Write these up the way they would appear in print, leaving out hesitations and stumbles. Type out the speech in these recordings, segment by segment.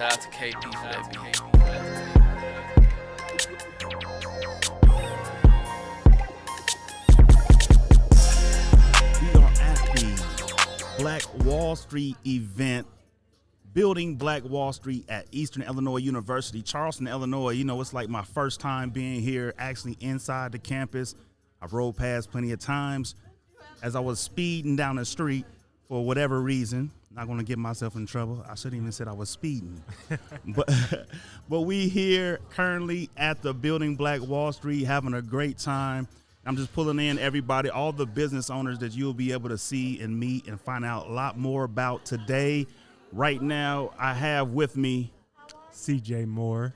Shout out to KD for that beat. We are at the Black Wall Street event, building Black Wall Street at Eastern Illinois University, Charleston, Illinois. You know, it's like my first time being here, actually inside the campus. I've rode past plenty of times. As I was speeding down the street, for whatever reason, not going to get myself in trouble. I shouldn't even said I was speeding. but we here currently at the building Black Wall Street, having a great time. I'm just pulling in everybody, all the business owners that you'll be able to see and meet and find out a lot more about today. Right now, I have with me CJ Moore.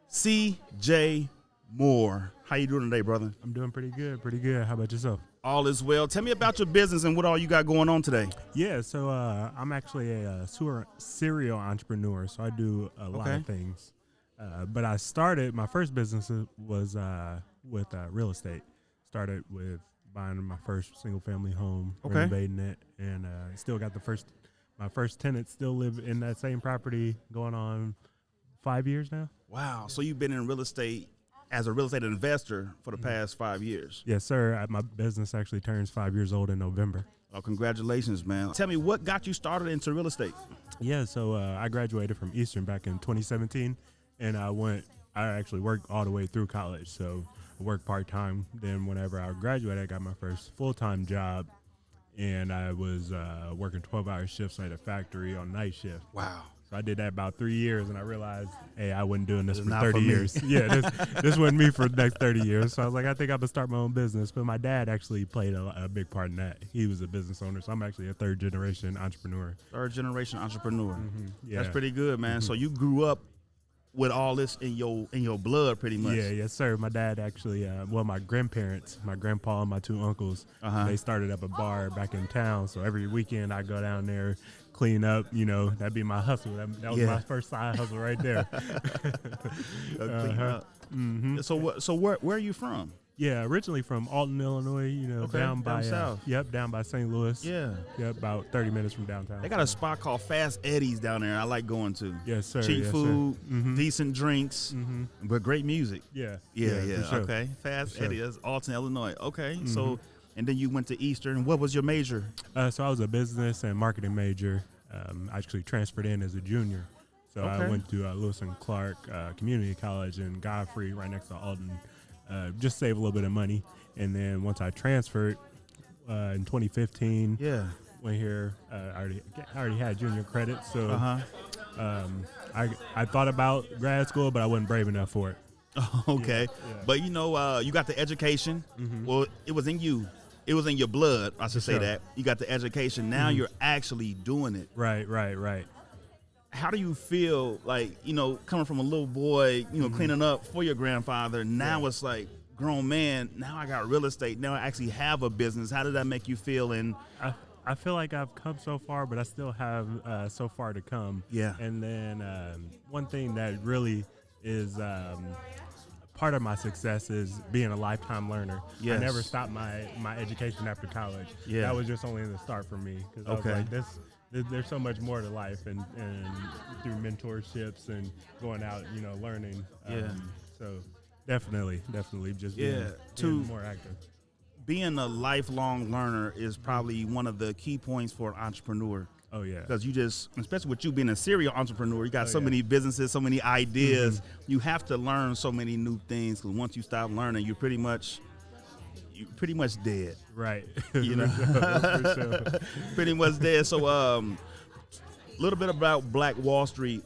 CJ Moore. How you doing today, brother? I'm doing pretty good. How about yourself? All is well. Tell me about your business and what all you got going on today. Yeah, so I'm actually a serial entrepreneur, so I do a lot of things. But I started, my first business was with real estate. Started with buying my first single-family home, renovating it, and still got my first tenants still live in that same property going on 5 years now. Wow. So you've been in real estate as a real estate investor for the past 5 years. Yes, sir. My business actually turns 5 years old in November. Oh, congratulations, man. Tell me, what got you started into real estate? Yeah, so I graduated from Eastern back in 2017, and I actually worked all the way through college. So I worked part-time. Then whenever I graduated, I got my first full-time job, and I was working 12-hour shifts at a factory on night shift. Wow. So I did that about 3 years, and I realized, hey, I wasn't doing this for not 30 for me. years. Yeah, this wasn't me for the next 30 years. So I was like, I think I'm going to start my own business. But my dad actually played a big part in that. He was a business owner, so I'm actually a third-generation entrepreneur. Third-generation entrepreneur. Yeah. That's pretty good, man. So you grew up with all this in your blood, pretty much. Yeah, yes, sir. My dad actually, my grandparents, my grandpa and my two uncles, they started up a bar back in town. So every weekend I go down there, clean up, that'd be my hustle. That was my first side hustle right there. Clean up. So where are you from? Yeah, originally from Alton, Illinois, down by south. Down by St. Louis. Yeah. Yep, about 30 minutes from downtown. They got a spot called Fast Eddie's down there. I like going to. Yes, sir. Cheap yes, food, sir. decent drinks, but great music. Yeah. Yeah. For sure. Okay. Fast For sure. Eddie, that's Alton, Illinois. Okay. So, and then you went to Eastern. What was your major? So I was a business and marketing major. I actually transferred in as a junior. So I went to Lewis and Clark Community College in Godfrey, right next to Alton. Just save a little bit of money. And then once I transferred in 2015, went here. I already had junior credit, so I thought about grad school, but I wasn't brave enough for it. Okay, Yeah. but you got the education. Well, it was in you. It was in your blood. I should say that. You got the education. Now you're actually doing it. Right. How do you feel like, coming from a little boy, cleaning up for your grandfather? Now it's like, grown man, now I got real estate. Now I actually have a business. How did that make you feel? And I feel like I've come so far, but I still have so far to come. Yeah. And then one thing that really is part of my success is being a lifetime learner. Yes. I never stopped my education after college. Yeah. That was just only the start for me. Because I was like, there's so much more to life, and through mentorships and going out, learning. So definitely just being more active. Being a lifelong learner is probably one of the key points for an entrepreneur. Oh, yeah. Because especially with you being a serial entrepreneur, you got so many businesses, so many ideas. You have to learn so many new things, because once you stop learning, you're pretty much dead. Right. For sure. Pretty much dead. So a little bit about Black Wall Street.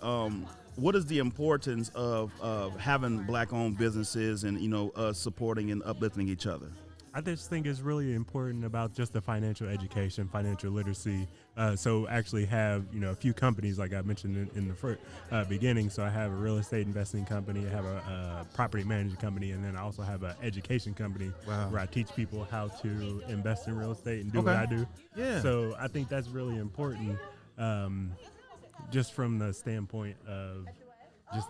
What is the importance of having black-owned businesses and, supporting and uplifting each other? I just think it's really important about just the financial education, financial literacy. So actually have, a few companies like I mentioned in the first beginning. So I have a real estate investing company, I have a property management company, and then I also have an education company where I teach people how to invest in real estate and do what I do. Yeah. So I think that's really important, just from the standpoint of just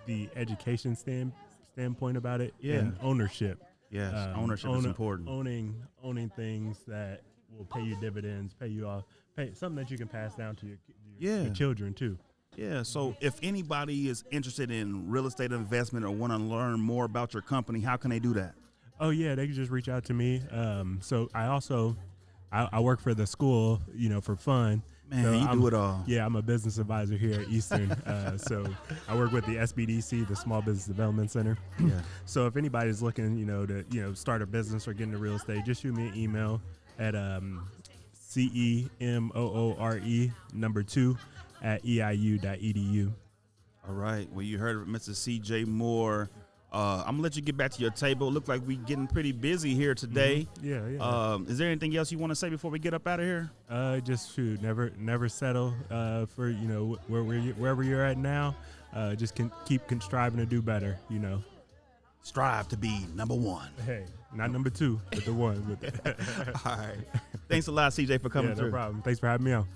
the education standpoint about it, and ownership. Yes, ownership is important. Owning things that will pay you dividends, pay you off, something that you can pass down to your children too. Yeah. So if anybody is interested in real estate investment or want to learn more about your company, how can they do that? Oh yeah, they can just reach out to me. So I also I work for the school, for fun. Man, So you I'm, do it all. Yeah, I'm a business advisor here at Eastern. So I work with the SBDC, the Small Business Development Center. Yeah. So if anybody's looking, to start a business or get into real estate, just shoot me an email at CEMOORE2 All right. Well, you heard Mr. C.J. Moore. I'm gonna let you get back to your table. Look like we getting pretty busy here today. Mm-hmm. Yeah. Is there anything else you want to say before we get up out of here? Just shoot, never settle for wherever you're at now. Just keep striving to do better. Strive to be number one. Hey, not number two, but the one. All right. Thanks a lot, CJ, for coming Yeah, through. no problem. Thanks for having me on.